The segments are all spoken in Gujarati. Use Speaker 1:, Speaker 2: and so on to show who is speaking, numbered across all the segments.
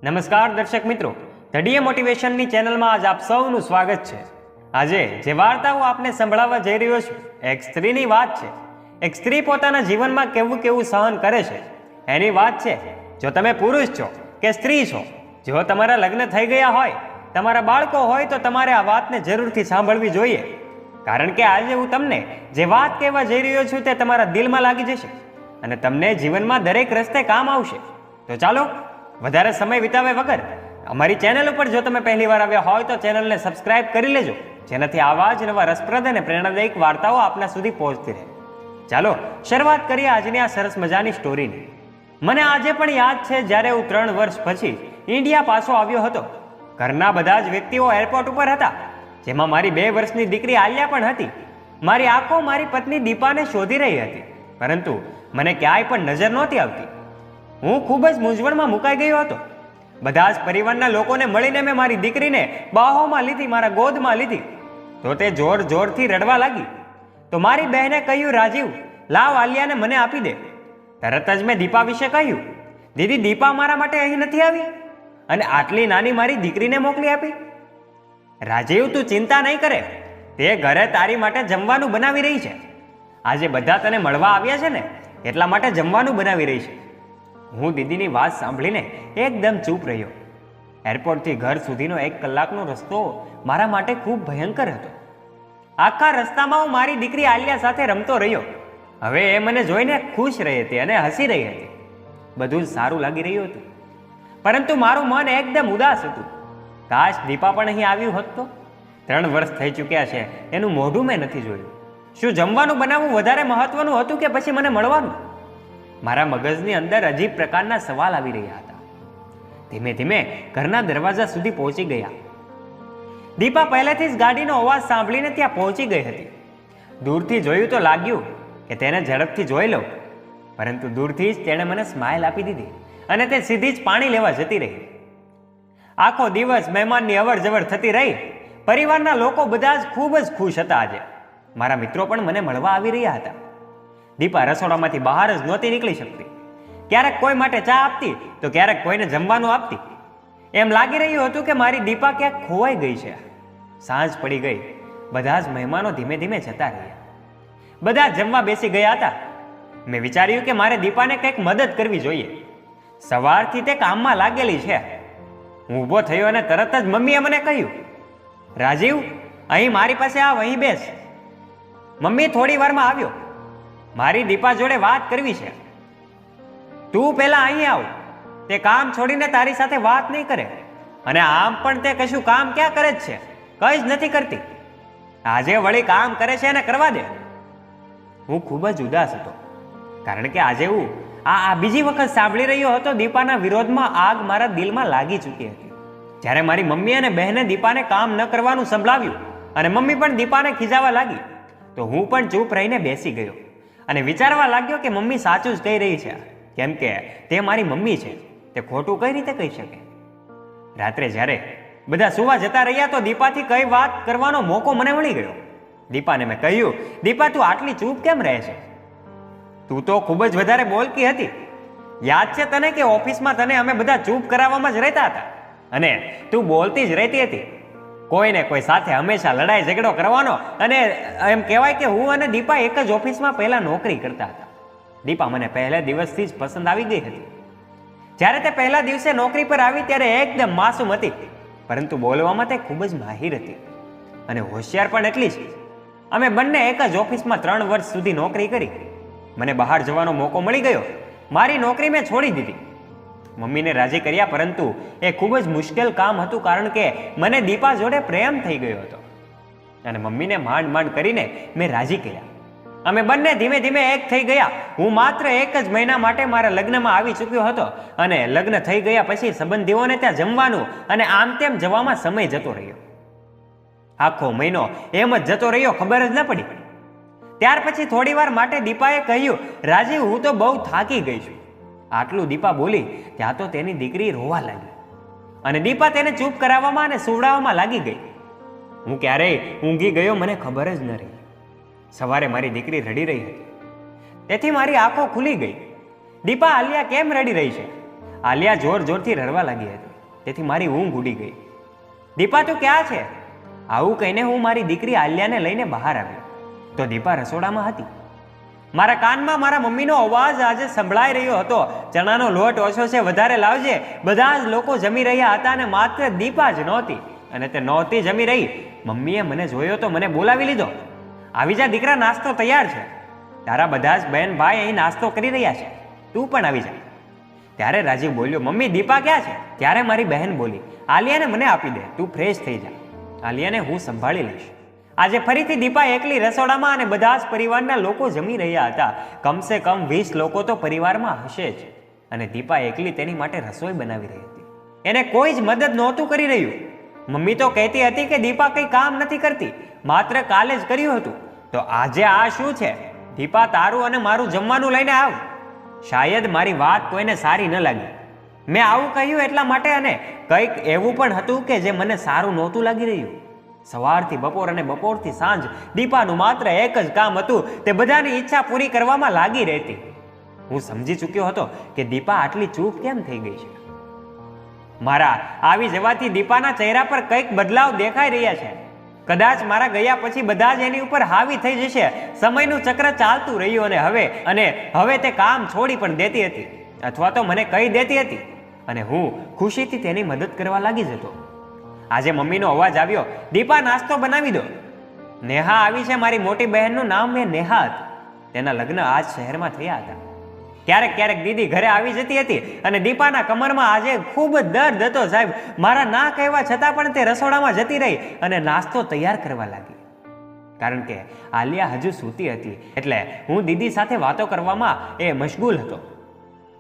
Speaker 1: નમસ્કાર દર્શક મિત્રો, ધડીએ મોટિવેશનની ચેનલમાં આજ આપ સૌનું સ્વાગત છે. આજે જે વાર્તાઓ આપને સંભળાવવા જઈ રહ્યો છું, એક સ્ત્રીની વાત છે. એક સ્ત્રી પોતાના જીવનમાં કેવું સહન કરે છે એની વાત છે. જો તમે પુરુષ છો કે સ્ત્રી છો, જો તમારા લગ્ન થઈ ગયા હોય, તમારા બાળકો હોય, તો તમારે આ વાતને જરૂરથી સાંભળવી જોઈએ. કારણ કે આજે હું તમને જે વાત કહેવા જઈ રહ્યો છું તે તમારા દિલમાં લાગી જશે અને તમને જીવનમાં દરેક રસ્તે કામ આવશે. તો ચાલો વધારે સમય વિતાવે વગર અમારી ચેનલ ઉપર જો તમે પહેલી વાર આવ્યા હોય તો ચેનલને સબસ્ક્રાઇબ કરી લેજો, જેનાથી આવા જ નવા રસપ્રદ અને પ્રેરણાદાયક વાર્તાઓ આપના સુધી પહોંચતી રહે. ચાલો શરૂઆત કરીએ આજની આ સરસ મજાની સ્ટોરીની. મને આજે પણ યાદ છે જ્યારે હું 3 વર્ષ પછી ઇન્ડિયા પાછો આવ્યો હતો. ઘરના બધા જ વ્યક્તિઓ એરપોર્ટ ઉપર હતા, જેમાં મારી 2 વર્ષની દીકરી આલિયા પણ હતી. મારી આંખો મારી પત્ની દીપાને શોધી રહી હતી, પરંતુ મને ક્યાંય પણ નજર નહોતી આવતી. હું ખૂબ જ મૂંઝવણમાં મુકાઈ ગયો હતો. બધા જ પરિવારના લોકોને મળીને મેં મારી દીકરીને બાહોમાં લીધી, મારા ગોદમાં લીધી. તો તે જોરથી રડવા લાગી. તો મારી બહેને કહ્યું, રાજીવ, લાવ આલિયાને મને આપી દે. તરત જ મેં દીપા વિશે કહ્યું, દીદી, દીપા મારા માટે અહીં નથી આવી અને આટલી નાની મારી દીકરીને મોકલી આપી. રાજીવ, તું ચિંતા નહીં કરે, તે ઘરે તારી માટે જમવાનું બનાવી રહી છે. આજે બધા તને મળવા આવ્યા છે ને, એટલા માટે જમવાનું બનાવી રહી છે. હું દીદીની વાત સાંભળીને એકદમ ચૂપ રહ્યો. એરપોર્ટથી ઘર સુધીનો 1 કલાકનો રસ્તો મારા માટે ખૂબ ભયંકર હતો. આખા રસ્તામાં હું મારી દીકરી આલિયા સાથે રમતો રહ્યો. હવે એ મને જોઈને ખુશ રહી હતી અને હસી રહી હતી. બધું જ સારું લાગી રહ્યું હતું, પરંતુ મારું મન એકદમ ઉદાસ હતું. કાશ દીપા પણ અહીં આવ્યું હોત તો. 3 વર્ષ થઈ ચૂક્યા છે, એનું મોઢું મેં નથી જોયું. શું જમવાનું બનાવવું વધારે મહત્વનું હતું કે પછી મને મળવાનું? મારા મગજની અંદર અજીબ પ્રકારના સવાલ આવી રહ્યા હતા. ધીમે ધીમે ઘરના દરવાજા સુધી પહોંચી ગયા. દીપા પહેલેથી જ ગાડીનો અવાજ સાંભળીને ત્યાં પહોંચી ગઈ હતી. દૂરથી જોયું તો લાગ્યું કે તેને ઝડપથી જોઈ લઉં, પરંતુ દૂરથી જ તેણે મને સ્માઇલ આપી દીધી અને તે સીધી જ પાણી લેવા જતી રહી. આખો દિવસ મહેમાનની અવર જવર થતી રહી. પરિવારના લોકો બધા જ ખૂબ જ ખુશ હતા. આજે મારા મિત્રો પણ મને મળવા આવી રહ્યા હતા. દીપા રસોડામાંથી બહાર જ નહોતી નીકળી શકતી. ક્યારેક કોઈ માટે ચા આપતી તો ક્યારેક કોઈને જમવાનું આપતી. એમ લાગી રહ્યું હતું કે મારી દીપા ક્યાંક ખોવાઈ ગઈ છે. સાંજ પડી ગઈ. બધા જ મહેમાનો ધીમે ધીમે જતા રહ્યા. બધા જમવા બેસી ગયા હતા. મેં વિચાર્યું કે મારે દીપાને કંઈક મદદ કરવી જોઈએ. સવારથી તે કામમાં લાગેલી છે. હું ઊભો થયો અને તરત જ મમ્મીએ મને કહ્યું, રાજીવ, અહીં મારી પાસે આવ, અહીં બેસ. મમ્મી થોડી વારમાં આવ્યો. મારી દીપા જોડે વાત કરવી છે. તું પહેલા અહીં આવ. તે કામ છોડીને તારી સાથે વાત નહીં કરે, અને આમ પણ તે કશું કામ ક્યાં કરે જ છે, કંઈ જ નથી કરતી. આજે વળી કામ કરે છે અને કરવા દે. હું ખૂબ જ ઉદાસ હતો, કારણ કે આજે હું આ બીજી વખત સાંભળી રહ્યો હતો દીપાના વિરોધમાં આગ મારા દિલમાં લાગી ચૂકી હતી. જ્યારે મારી મમ્મી અને બહેને દીપાને કામ ન કરવાનું સંભળાવ્યું અને મમ્મી પણ દીપાને ખીજાવા લાગી, તો હું પણ ચૂપ રહીને બેસી ગયો અને વિચારવા લાગ્યો કે મમ્મી સાચું જ કહી રહી છે, કેમ કે તે મારી મમ્મી છે. તે ખોટું કઈ રીતે કહી શકે? રાત્રે જ્યારે બધા સુવા જતા રહ્યા તો દીપાથી કઈ વાત કરવાનો મોકો મને મળી ગયો. દીપાને મેં કહ્યું, દીપા, તું આટલી ચૂપ કેમ રહે છે? તું તો ખૂબ જ વધારે બોલકી હતી. યાદ છે તને કે ઓફિસમાં તને અમે બધા ચૂપ કરાવવામાં જ રહેતા હતા અને તું બોલતી જ રહેતી હતી. કોઈને કોઈ સાથે હંમેશા લડાઈ ઝઘડો કરવાનો, અને એમ કહેવાય કે હું અને દીપા એક જ ઓફિસમાં પહેલા નોકરી કરતા હતા. દીપા મને પહેલા દિવસથી જ પસંદ આવી ગઈ હતી. જ્યારે તે પહેલા દિવસે નોકરી પર આવી ત્યારે એકદમ માસૂમ હતી, પરંતુ બોલવામાં તે ખૂબ જ માહિર હતી અને હોશિયાર પણ એટલી જ. અમે બંને એક જ ઓફિસમાં 3 વર્ષ સુધી નોકરી કરી. મને બહાર જવાનો મોકો મળી ગયો. મારી નોકરી મેં છોડી દીધી. મમ્મીને રાજી કર્યા, પરંતુ એ ખૂબ જ મુશ્કેલ કામ હતું, કારણ કે મને દીપા જોડે પ્રેમ થઈ ગયો હતો અને મમ્મીને માંડ કરીને મેં રાજી કર્યા. અમે બંને ધીમે ધીમે એક થઈ ગયા. હું માત્ર 1 જ મહિના માટે મારા લગ્નમાં આવી ચૂક્યો હતો અને લગ્ન થઈ ગયા પછી સંબંધીઓને ત્યાં જમવાનું અને આમ તેમ જવામાં સમય જતો રહ્યો. આખો મહિનો એમ જ જતો રહ્યો, ખબર જ ન પડી. ત્યાર પછી થોડી વાર માટે દીપાએ કહ્યું, રાજીવ, હું તો બહુ થાકી ગઈ છું. આટલું દીપા બોલી ત્યાં તો તેની દીકરી રોવા લાગી અને દીપા તેને ચૂપ કરાવવામાં અને સુવડાવવામાં લાગી ગઈ. હું ક્યારેય ઊંઘી ગયો મને ખબર જ ન રહી. સવારે મારી દીકરી રડી રહી હતી, તેથી મારી આંખો ખુલી ગઈ. દીપા, આલિયા કેમ રડી રહી છે? આલિયા જોર જોરથી રડવા લાગી હતી. તેથી મારી ઊંઘ ઉડી ગઈ. દીપા તું ક્યાં છે? આવું કહીને હું મારી દીકરી આલિયાને લઈને બહાર આવ્યો તો દીપા રસોડામાં હતી. મારા કાનમાં મારા મમ્મીનો અવાજ આજે સંભળાઈ રહ્યો હતો, ચણાનો લોટ ઓછો છે, વધારે લાવજે. બધા જ લોકો જમી રહ્યા હતા અને માત્ર દીપા જ નહોતી, અને તે નહોતી જમી રહી. મમ્મીએ મને જોયો તો મને બોલાવી લીધો. આવી જા દીકરા, નાસ્તો તૈયાર છે. તારા બધા જ બહેન ભાઈ અહીં નાસ્તો કરી રહ્યા છે, તું પણ આવી જા. ત્યારે રાજીવ બોલ્યો, મમ્મી દીપા ક્યાં છે? ત્યારે મારી બહેન બોલી, આલિયાને મને આપી દે, તું ફ્રેશ થઈ જા. આલિયાને હું સંભાળી લઈશ. આજે ફરીથી દીપા એકલી રસોડામાં, અને બધા જ પરિવારના લોકો જમી રહ્યા હતા. કમસે કમ 20 લોકો તો પરિવારમાં હશે જ. અને દીપા એકલી તેની માટે રસોઈ બનાવી રહી હતી. એને કોઈ જ મદદ નહોતું કરી રહ્યું. મમ્મી તો કહેતી હતી કે દીપા કંઈ કામ નથી કરતી, માત્ર કાલે જ કર્યું હતું. તો આજે આ શું છે? દીપા તારું અને મારું જમવાનું લઈને આવ. શાયદ મારી વાત કોઈને સારી ન લાગી. મેં આવું કહ્યું એટલા માટે, અને કંઈક એવું પણ હતું કે જે મને સારું નહોતું લાગી રહ્યું. સવારથી બપોર અને બપોરથી સાંજ દીપાનું માત્ર એક જ કામ હતું, તે બધાની ઈચ્છા પૂરી કરવામાં લાગી રહેતી. હું સમજી ચૂક્યો હતો કે દીપા આટલી ચૂપ કેમ થઈ ગઈ છે. મારા આવી જવાથી દીપાના ચહેરા પર કંઈક બદલાવ દેખાઈ રહ્યા છે. કદાચ મારા ગયા પછી બધા જ એની ઉપર હાવી થઈ જશે. સમયનું ચક્ર ચાલતું રહ્યું, અને હવે તે કામ છોડી પણ દેતી હતી, અથવા તો મને કહી દેતી હતી, અને હું ખુશીથી તેની મદદ કરવા લાગી જતો. આજે મમ્મીનો અવાજ આવ્યો, દીપા નાસ્તો બનાવી દો. નેહા આવી છે. મારી મોટી બહેનનું નામ એ નેહા હતું. તેના લગ્ન આ જ શહેરમાં થયા હતા. ક્યારેક ક્યારેક દીદી ઘરે આવી જતી હતી, અને દીપાના કમરમાં આજે ખૂબ જ દર્દ હતો સાહેબ. મારા ના કહેવા છતાં પણ તે રસોડામાં જતી રહી અને નાસ્તો તૈયાર કરવા લાગી. કારણ કે આલિયા હજુ સૂતી હતી, એટલે હું દીદી સાથે વાતો કરવામાં એ મશગુલ હતો.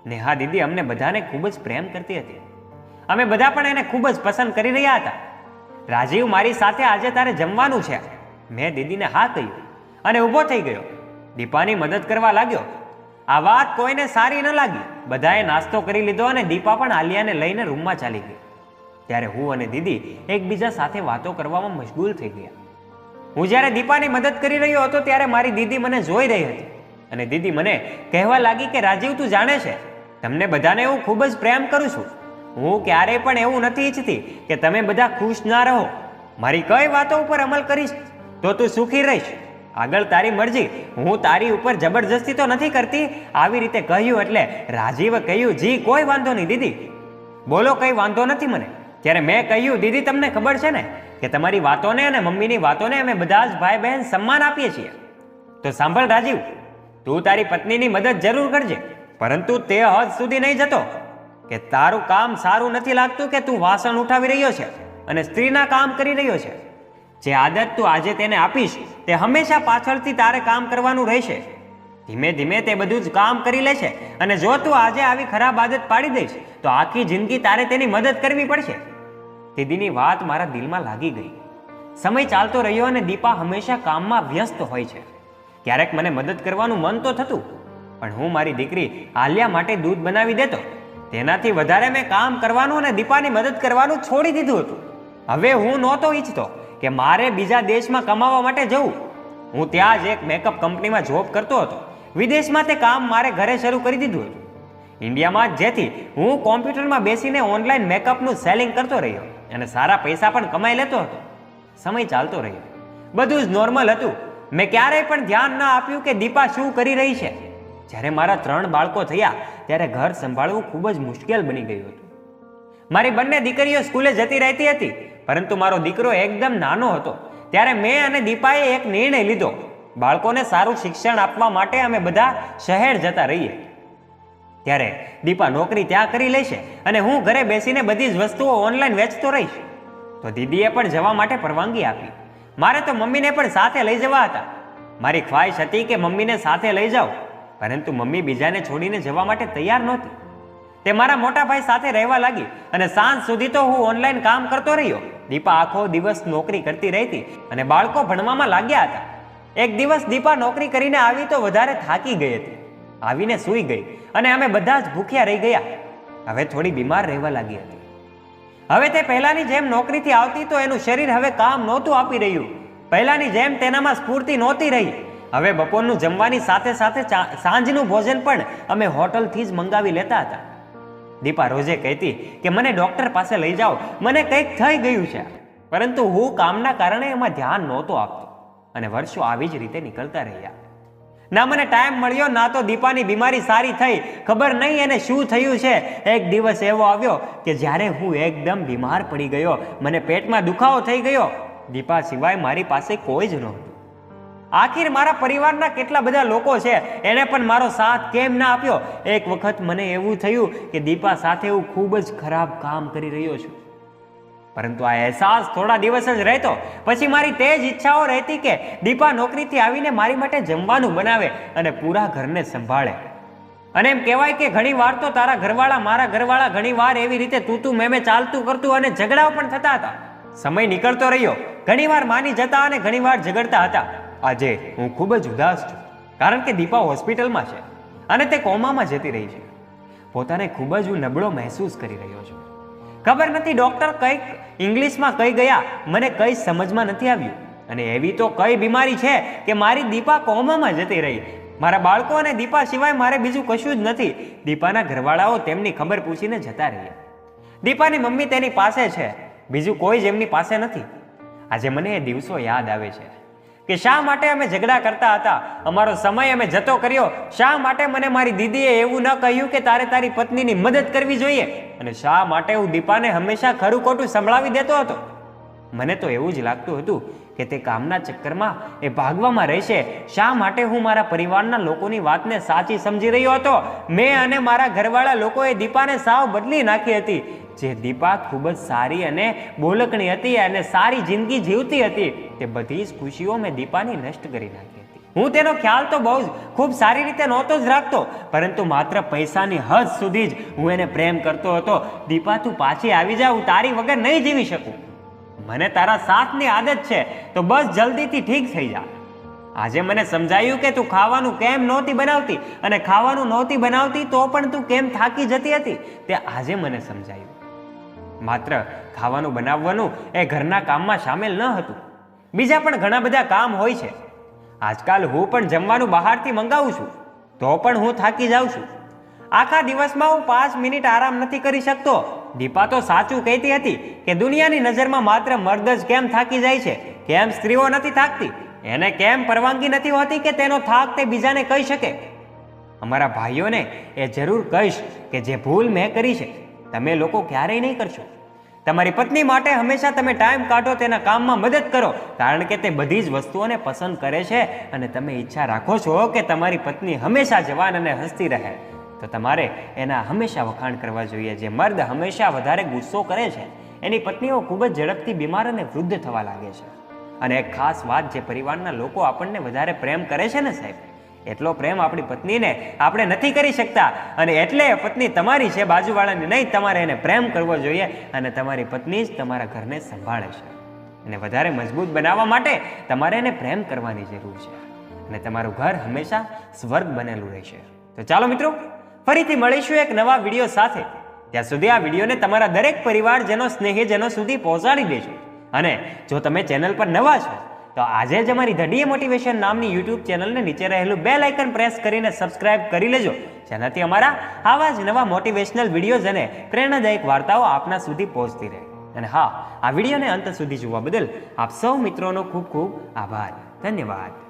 Speaker 1: નેહા દીદી અમને બધાને ખૂબ જ પ્રેમ કરતી હતી. અમે બધા પણ એને ખૂબ જ પસંદ કરી રહ્યા હતા. રાજીવ, મારી સાથે આજે તારે જમવાનું છે. મેં દીદીને હા કહ્યું અને ઊભો થઈ ગયો. દીપાની મદદ કરવા લાગ્યો. આ વાત કોઈને સારી ન લાગી. બધાએ નાસ્તો કરી લીધો અને દીપા પણ આલિયાને લઈને રૂમમાં ચાલી ગઈ. ત્યારે હું અને દીદી એકબીજા સાથે વાતો કરવામાં મશગુલ થઈ ગયા. હું જ્યારે દીપાની મદદ કરી રહ્યો હતો ત્યારે મારી દીદી મને જોઈ રહી હતી, અને દીદી મને કહેવા લાગી કે રાજીવ, તું જાણે છે, તમને બધાને હું ખૂબ જ પ્રેમ કરું છું. હું ક્યારેય પણ એવું નથી ઈચ્છતી કે તમે બધા ખુશ ના રહો. મારી કઈ વાતો ઉપર અમલ કરીશ તો તું સુખી રહીશ. આગળ તારી મરજી. હું તારી ઉપર જબરજસ્તી તો નથી કરતી. આવી રીતે કહ્યું એટલે રાજીવે કહ્યું, જી કોઈ વાંધો નહીં દીદી, બોલો, કઈ વાંધો નથી મને. ત્યારે મેં કહ્યું, દીદી તમને ખબર છે ને કે તમારી વાતોને અને મમ્મીની વાતોને અમે બધા જ ભાઈ બહેન સન્માન આપીએ છીએ. તો સાંભળ રાજીવ, તું તારી પત્નીની મદદ જરૂર કરજે, પરંતુ તે હદ સુધી નહીં જતો કે તારું કામ સારું નથી લાગતું કે તું વાસણ ઉઠાવી રહ્યો છે અને સ્ત્રીના કામ કરી રહ્યો છે. જે આદત તું આજે તેને આપીશ તે હંમેશા પાછળથી તારે કામ કરવાનું રહેશે. ધીમે ધીમે તે બધું જ કામ કરી લેશે, અને જો તું આજે આવી ખરાબ આદત પાડી દઈશ તો આખી જિંદગી તારે તેની મદદ કરવી પડશે. દીદીની વાત મારા દિલમાં લાગી ગઈ. સમય ચાલતો રહ્યો અને દીપા હંમેશા કામમાં વ્યસ્ત હોય છે. ક્યારેક મને મદદ કરવાનું મન તો થતું, પણ હું મારી દીકરી આલિયા માટે દૂધ બનાવી દેતો. તેનાથી વધારે મેં કામ કરવાનું અને દીપાની મદદ કરવાનું છોડી દીધું હતું. હવે હું નહોતો ઈચ્છતો કે મારે બીજા દેશમાં કમાવા માટે જવું. હું ત્યાં જ એક મેકઅપ કંપનીમાં જોબ કરતો હતો. વિદેશમાં તે કામ મારે ઘરે શરૂ કરી દીધું હતું. ઇન્ડિયામાં જ જેથી હું કોમ્પ્યુટરમાં બેસીને ઓનલાઈન મેકઅપનું સેલિંગ કરતો રહ્યો અને સારા પૈસા પણ કમાઈ લેતો હતો. સમય ચાલતો રહ્યો, બધું જ નોર્મલ હતું. મેં ક્યારેય પણ ધ્યાન ન આપ્યું કે દીપા શું કરી રહી છે. જ્યારે મારા 3 બાળકો થયા ત્યારે ઘર સંભાળવું ખૂબ જ મુશ્કેલ બની ગયું હતું. મારી બંને દીકરીઓ સ્કૂલે જતી રહેતી હતી, પરંતુ મારો દીકરો એકદમ નાનો હતો. ત્યારે મેં અને દીપાએ એક નિર્ણય લીધો. બાળકોને સારું શિક્ષણ આપવા માટે અમે બધા શહેર જતા રહીએ. ત્યારે દીપા નોકરી ત્યાં કરી લેશે અને હું ઘરે બેસીને બધી જ વસ્તુઓ ઓનલાઈન વેચતો રહીશ. તો દીદીએ પણ જવા માટે પરવાનગી આપી. મારે તો મમ્મીને પણ સાથે લઈ જવા હતા. મારી ખ્વાહિશ હતી કે મમ્મીને સાથે લઈ જાઉં, પરંતુ મમ્મી બીજાને છોડીને જવા માટે તૈયાર નહોતી. તે મારા મોટા ભાઈ સાથે રહેવા લાગી અને સાંજ સુધી તો હું ઓનલાઈન કામ કરતો રહ્યો. દીપા આખો દિવસ નોકરી કરતી રહેતી અને બાળકો ભણવામાં લાગ્યા હતા. એક દિવસ દીપા નોકરી કરીને આવી તો વધારે થાકી ગઈ હતી. આવીને સૂઈ ગઈ અને અમે બધા જ ભૂખ્યા રહી ગયા. હવે થોડી બીમાર રહેવા લાગી હતી. હવે તે પહેલાની જેમ નોકરીથી આવતી તો એનું શરીર હવે કામ નહોતું આપી રહ્યું. પહેલાની જેમ તેનામાં સ્ફૂર્તિ નહોતી રહી. હવે બપોરનું જમવાની સાથે સાથે સાંજનું ભોજન પણ અમે હોટલથી જ મંગાવી લેતા હતા. દીપા રોજે કહેતી કે મને ડૉક્ટર પાસે લઈ જાઓ, મને કંઈક થઈ ગયું છે, પરંતુ હું કામના કારણે એમાં ધ્યાન નહોતો આપતો અને વર્ષો આવી જ રીતે નીકળતા રહ્યા. ના મને ટાઈમ મળ્યો, ના તો દીપાની બીમારી સારી થઈ. ખબર નહીં એને શું થયું છે. એક દિવસ એવો આવ્યો કે જ્યારે હું એકદમ બીમાર પડી ગયો, મને પેટમાં દુખાવો થઈ ગયો. દીપા સિવાય મારી પાસે કોઈ જ નહોતું. આખિર મારા પરિવારના કેટલા બધા લોકો છે, એને પણ મારો સાથ કેમ ના આપ્યો. એક વખત મને એવું થયું કે દીપા સાથે હું ખૂબ જ ખરાબ કામ કરી રહ્યો છું, પરંતુ આ અહેસાસ થોડા દિવસ જ રહેતો. પછી મારી તે જ ઈચ્છાઓ રહેતી કે દીપા નોકરીથી આવીને મારી માટે જમવાનું બનાવે અને પૂરા ઘરને સંભાળે. અને એમ કહેવાય કે ઘણી વાર તો તારા ઘરવાળા, મારા ઘરવાળા ઘણી વાર એવી રીતે તું મેં ચાલતું કરતું અને ઝઘડાઓ પણ થતા હતા. સમય નીકળતો રહ્યો, ઘણી વાર માની જતા અને ઘણી વાર ઝઘડતા હતા. આજે હું ખૂબ જ ઉદાસ છું, કારણ કે દીપા હોસ્પિટલમાં છે અને તે કોમામાં જતી રહી છે. પોતાને ખૂબ જ હું નબળો મહેસૂસ કરી રહ્યો છું. ખબર નથી ડૉક્ટર કંઈક ઇંગ્લિશમાં કહી ગયા, મને કંઈ સમજમાં નથી આવ્યું. અને એવી તો કઈ બીમારી છે કે મારી દીપા કોમામાં જતી રહી. મારા બાળકો અને દીપા સિવાય મારે બીજું કશું જ નથી. દીપાના ઘરવાળાઓ તેમની ખબર પૂછીને જતા રહ્યા. દીપાની મમ્મી તેની પાસે છે, બીજું કોઈ જ એમની પાસે નથી. આજે મને એ દિવસો યાદ આવે છે કે શા માટે અમે ઝઘડા કરતા હતા, અમારો સમય અમે જતો કર્યો. શા માટે મને મારી દીદીએ એવું ન કહ્યું કે તારે તારી પત્નીની મદદ કરવી જોઈએ, અને શા માટે હું દીપાને હંમેશા ખરું ખોટું સંભળાવી દેતો હતો. મને તો એવું જ લાગતું હતું કે તે કામના ચક્કરમાં એ ભાગવામાં રહેશે. શા માટે હું મારા પરિવારના લોકોની વાતને સાચી સમજી રહ્યો હતો. મેં અને મારા ઘરવાળા લોકોએ દીપાને સાવ બદલી નાખી હતી. જે દીપા ખૂબ જ સારી અને બોલકણી હતી અને સારી જિંદગી જીવતી હતી, તે બધી જ ખુશીઓ મેં દીપાની નષ્ટ કરી નાખી હતી. હું તેનો ખ્યાલ તો બહુ જ ખૂબ સારી રીતે નહોતો જ રાખતો, પરંતુ માત્ર પૈસાની હદ સુધી જ હું એને પ્રેમ કરતો હતો. દીપા તું પાછી આવી જા, હું તારી વગર નહીં જીવી શકું. મને તારા સાથની આદત છે, તો બસ જલ્દીથી ઠીક થઈ જા. આજે મને સમજાયું કે તું ખાવાનું કેમ નહોતી બનાવતી, અને ખાવાનું નહોતી બનાવતી તો પણ તું કેમ થાકી જતી હતી, તે આજે મને સમજાયું. માત્ર ખાવાનું બનાવવાનું એ ઘરના કામમાં સામેલ ન હતું. બીજા પણ ઘણા બધા કામ હોય છે. આજકાલ હું પણ જમવાનું બહારથી મંગાવું છું, તો પણ હું થાકી જાઉં છું. આખા દિવસમાં હું 5 મિનિટ આરામ નથી કરી શકતો. દીપા તો સાચું કહેતી હતી કે દુનિયાની નજરમાં માત્ર મર્દ જ કેમ થાકી જાય છે, કેમ સ્ત્રીઓ નથી થાકતી. એને કેમ પરવાનગી નથી હોતી કે તેનો થાક તે બીજાને કહી શકે. અમારા ભાઈઓને એ જરૂર કહીશ કે જે ભૂલ મેં કરી છે, તમે લોકો ક્યારેય નહીં કરશો. તમારી પત્ની માટે હંમેશા તમે ટાઈમ કાઢો, તેના કામમાં મદદ કરો, કારણ કે તે બધી જ વસ્તુઓને પસંદ કરે છે અને તમે ઈચ્છા રાખો છો કે તમારી પત્ની હંમેશા જવાન અને હસતી રહે. તો તમારે એના હંમેશા વખાણ કરવા જોઈએ. જે મર્દ હંમેશા વધારે ગુસ્સો કરે છે, એની પત્નીઓ ખૂબ જ ઝડપથી બીમાર અને વૃદ્ધ થવા લાગે છે. અને એક ખાસ વાત, જે પરિવારના લોકો આપણને વધારે પ્રેમ કરે છે ને સાહેબ, એટલો પ્રેમ આપણી પત્નીને આપણે નથી કરી શકતા. અને એટલે પત્ની તમારી છે, બાજુવાળાની નહીં. તમારે એને પ્રેમ કરવો જોઈએ, અને તમારી પત્ની જ તમારા ઘરને સંભાળે છે. અને વધારે મજબૂત બનાવવા માટે તમારે એને પ્રેમ કરવાની જરૂર છે, અને તમારું ઘર હંમેશા સ્વર્ગ બનેલું રહેશે. તો ચાલો મિત્રો, ફરીથી મળીશું એક નવા વિડીયો સાથે. ત્યાં સુધી આ વિડીયોને તમારા દરેક પરિવારજનો, સ્નેહીજનો સુધી પહોંચાડી દેજો. અને જો તમે ચેનલ પર નવા છો તો આજે જ અમારી ધ ડીએ મોટિવેશન નામની યુટ્યુબ ચેનલને નીચે રહેલું બેલ આઇકન પ્રેસ કરીને સબસ્ક્રાઇબ કરી લેજો, જેનાથી અમારા આવા જ નવા મોટિવેશનલ વિડીયોઝ અને પ્રેરણાદાયક વાર્તાઓ આપના સુધી પહોંચતી રહે. અને હા, આ વિડીયોને અંત સુધી જોવા બદલ આપ સૌ મિત્રોનો ખૂબ ખૂબ આભાર. ધન્યવાદ.